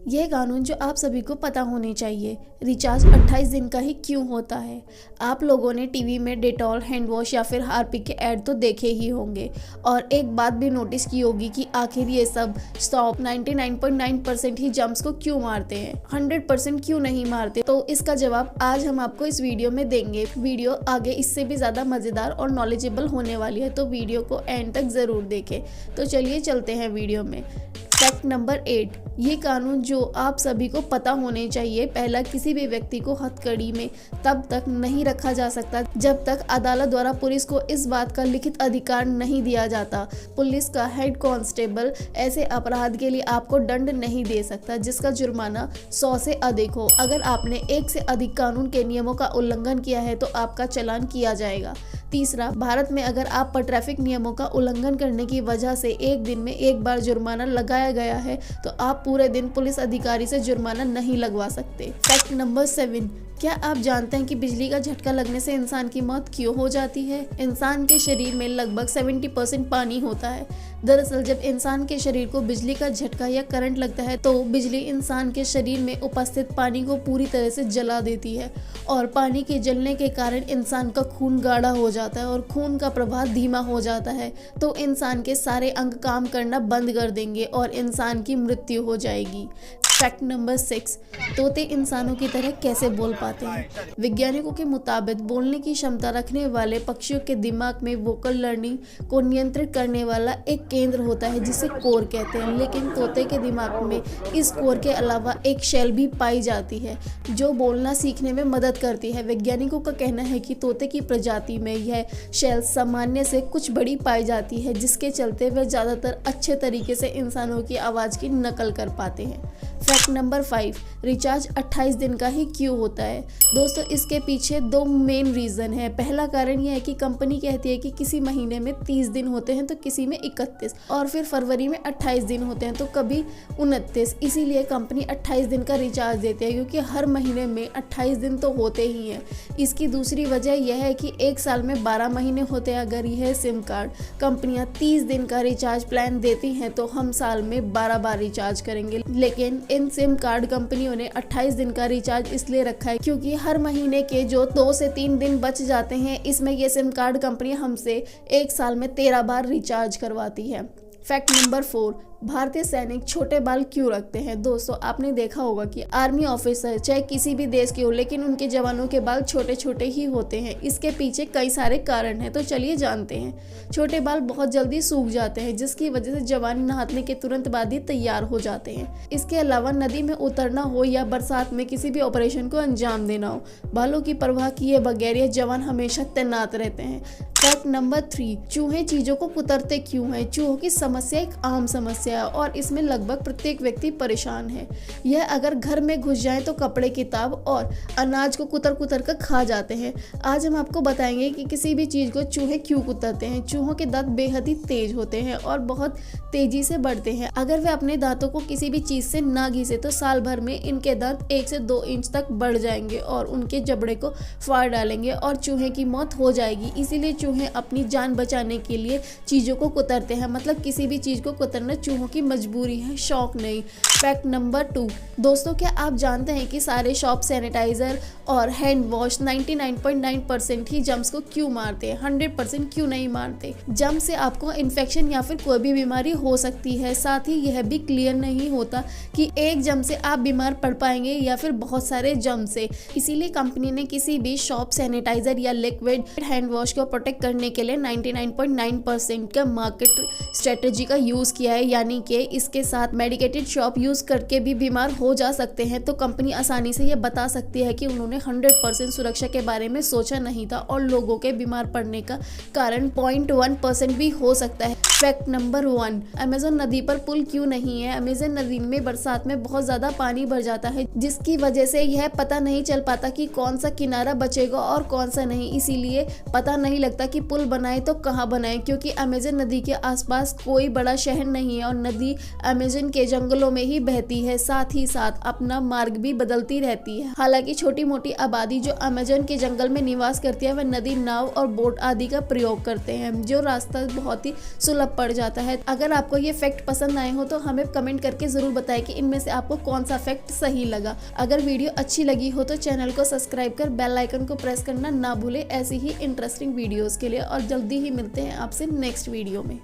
यह कानून जो आप सभी को पता होने चाहिए। रिचार्ज 28 दिन का ही क्यों होता है? आप लोगों ने टीवी में डेटॉल, हैंड वॉश या फिर हार्पिक के ऐड तो देखे ही होंगे और एक बात भी नोटिस की होगी कि आखिर ये सब स्टॉप 99.9% ही जम्प्स को क्यों मारते हैं, 100% क्यों नहीं मारते? तो इसका जवाब आज हम आपको इस वीडियो में देंगे। वीडियो आगे इससे भी ज़्यादा मज़ेदार और नॉलेजेबल होने वाली है, तो वीडियो को एंड तक ज़रूर देखें। तो चलिए चलते हैं वीडियो में। फैक्ट नंबर 8, ये कानून जो आप सभी को पता होने चाहिए। पहला, किसी भी व्यक्ति को हथकड़ी में तब तक नहीं रखा जा सकता जब तक अदालत द्वारा पुलिस को इस बात का लिखित अधिकार नहीं दिया जाता। पुलिस का हेड कांस्टेबल ऐसे अपराध के लिए आपको दंड नहीं दे सकता जिसका जुर्माना 100 से अधिक हो। अगर आपने एक से अधिक कानून के नियमों का उल्लंघन किया है तो आपका चालान किया जाएगा। तीसरा, भारत में अगर आप पर ट्रैफिक नियमों का उल्लंघन करने की वजह से एक दिन में एक बार जुर्माना लगाया गया है तो आप पूरे दिन पुलिस अधिकारी से जुर्माना नहीं लगवा सकते। फैक्ट नंबर 7, क्या आप जानते हैं कि बिजली का झटका लगने से इंसान की मौत क्यों हो जाती है? इंसान के शरीर में लगभग 70% पानी होता है। दरअसल जब इंसान के शरीर को बिजली का झटका या करंट लगता है तो बिजली इंसान के शरीर में उपस्थित पानी को पूरी तरह से जला देती है और पानी के जलने के कारण इंसान का खून गाढ़ा हो जाता है और खून का प्रवाह धीमा हो जाता है, तो इंसान के सारे अंग काम करना बंद कर देंगे और इंसान की मृत्यु हो जाएगी। फैक्ट नंबर 6, तोते इंसानों की तरह कैसे बोल पाते हैं? वैज्ञानिकों के मुताबिक बोलने की क्षमता रखने वाले पक्षियों के दिमाग में वोकल लर्निंग को नियंत्रित करने वाला एक केंद्र होता है जिसे कोर कहते हैं, लेकिन तोते के दिमाग में इस कोर के अलावा एक शेल भी पाई जाती है जो बोलना सीखने में मदद करती है। वैज्ञानिकों का कहना है कि तोते की प्रजाति में यह शेल सामान्य से कुछ बड़ी पाई जाती है जिसके चलते वे ज़्यादातर अच्छे तरीके से इंसानों की आवाज़ की नकल कर पाते हैं। फैक्ट नंबर 5, रिचार्ज 28 दिन का ही क्यों होता है? दोस्तों, इसके पीछे 2 मेन रीज़न है। पहला कारण यह है कि कंपनी कहती है कि किसी महीने में 30 दिन होते हैं तो किसी में 31 और फिर फरवरी में 28 दिन होते हैं तो कभी 29। इसीलिए कंपनी 28 दिन का रिचार्ज देती है क्योंकि हर महीने में 28 दिन तो होते ही हैं। इसकी दूसरी वजह यह है कि एक साल में 12 महीने होते हैं। अगर यह सिम कार्ड कंपनियां 30 दिन का रिचार्ज प्लान देती हैं तो हम साल में 12 बार रिचार्ज करेंगे, लेकिन इन सिम कार्ड कंपनियों ने 28 दिन का रिचार्ज इसलिए रखा है क्योंकि हर महीने के जो 2 से 3 दिन बच जाते हैं इसमें ये सिम कार्ड कंपनी हमसे एक साल में 13 बार रिचार्ज करवाती है। फैक्ट नंबर 4, भारतीय सैनिक छोटे बाल क्यों रखते हैं? दोस्तों, आपने देखा होगा कि आर्मी ऑफिसर चाहे किसी भी देश के हो लेकिन उनके जवानों के बाल छोटे छोटे ही होते हैं। इसके पीछे कई सारे कारण हैं, तो चलिए जानते हैं। छोटे बाल बहुत जल्दी सूख जाते हैं जिसकी वजह से जवान नहाने के तुरंत बाद ही तैयार हो जाते हैं। इसके अलावा नदी में उतरना हो या बरसात में किसी भी ऑपरेशन को अंजाम देना हो, बालों की परवाह किए बगैर ये जवान हमेशा तैनात रहते हैं। फैक्ट नंबर 3, चूहे चीजों को कुतरते क्यों हैं? चूहों की समस्या एक आम समस्या है और इसमें लगभग प्रत्येक व्यक्ति परेशान है। यह अगर घर में घुस जाए तो कपड़े, किताब और अनाज को कुतर कुतर कर खा जाते हैं। आज हम आपको बताएंगे कि किसी भी चीज को चूहे क्यों कुतरते हैं। चूहों के दांत बेहद ही तेज होते हैं और बहुत तेजी से बढ़ते हैं। अगर वे अपने दांतों को किसी भी चीज से ना घिसे तो साल भर में इनके दांत 1 से 2 इंच तक बढ़ जाएंगे और उनके जबड़े को फाड़ डालेंगे और चूहे की मौत हो जाएगी। इसीलिए चूहे अपनी जान बचाने के लिए चीजों को कुतरते हैं, मतलब किसी भी चीज को कुतरना चूहों की मजबूरी है, शौक नहीं। फैक्ट नंबर 2, दोस्तों, क्या आप जानते हैं कि सारे शॉप सैनिटाइजर और हैंड वॉश 99.9% ही जम्स को क्यों मारते हैं, 100% क्यों नहीं मारते? जम्स से आपको इन्फेक्शन या फिर कोई भी बीमारी हो सकती है। साथ ही यह भी क्लियर नहीं होता कि एक जम से आप बीमार पड़ पाएंगे या फिर बहुत सारे जम से। इसीलिए कंपनी ने किसी भी शॉप सैनिटाइजर या लिक्विड हैंड वॉश को प्रोटेक्ट करने के लिए 99.9% का मार्केट स्ट्रेटेजी का यूज किया है, यानी कि इसके साथ मेडिकेटेड शॉप यूज करके भी बीमार हो जा सकते हैं। तो कंपनी आसानी से ये बता सकती है कि उन्होंने 100% सुरक्षा के बारे में सोचा नहीं था और लोगों के बीमार पड़ने का कारण 0.1% भी हो सकता है। फैक्ट नंबर 1, अमेजन नदी पर पुल क्यों नहीं है? अमेजन नदी में बरसात में बहुत ज्यादा पानी भर जाता है जिसकी वजह से यह पता नहीं चल पाता कि कौन सा किनारा बचेगा और कौन सा नहीं। इसीलिए पता नहीं लगता कि पुल बनाए तो कहाँ बनाए, क्योंकि अमेजन नदी के आसपास कोई बड़ा शहर नहीं है और नदी अमेजन के जंगलों में ही बहती है। साथ ही साथ अपना मार्ग भी बदलती रहती है। हालांकि छोटी मोटी आबादी जो अमेजन के जंगल में निवास करती है वह नदी, नाव और बोट आदि का प्रयोग करते हैं। जो रास्ता बहुत ही सुलभ पड़ जाता है। अगर आपको ये फैक्ट पसंद आए हो तो हमें कमेंट करके ज़रूर बताएं कि इनमें से आपको कौन सा फैक्ट सही लगा। अगर वीडियो अच्छी लगी हो तो चैनल को सब्सक्राइब कर बेल आइकन को प्रेस करना ना भूलें ऐसी ही इंटरेस्टिंग वीडियोज़ के लिए। और जल्दी ही मिलते हैं आपसे नेक्स्ट वीडियो में।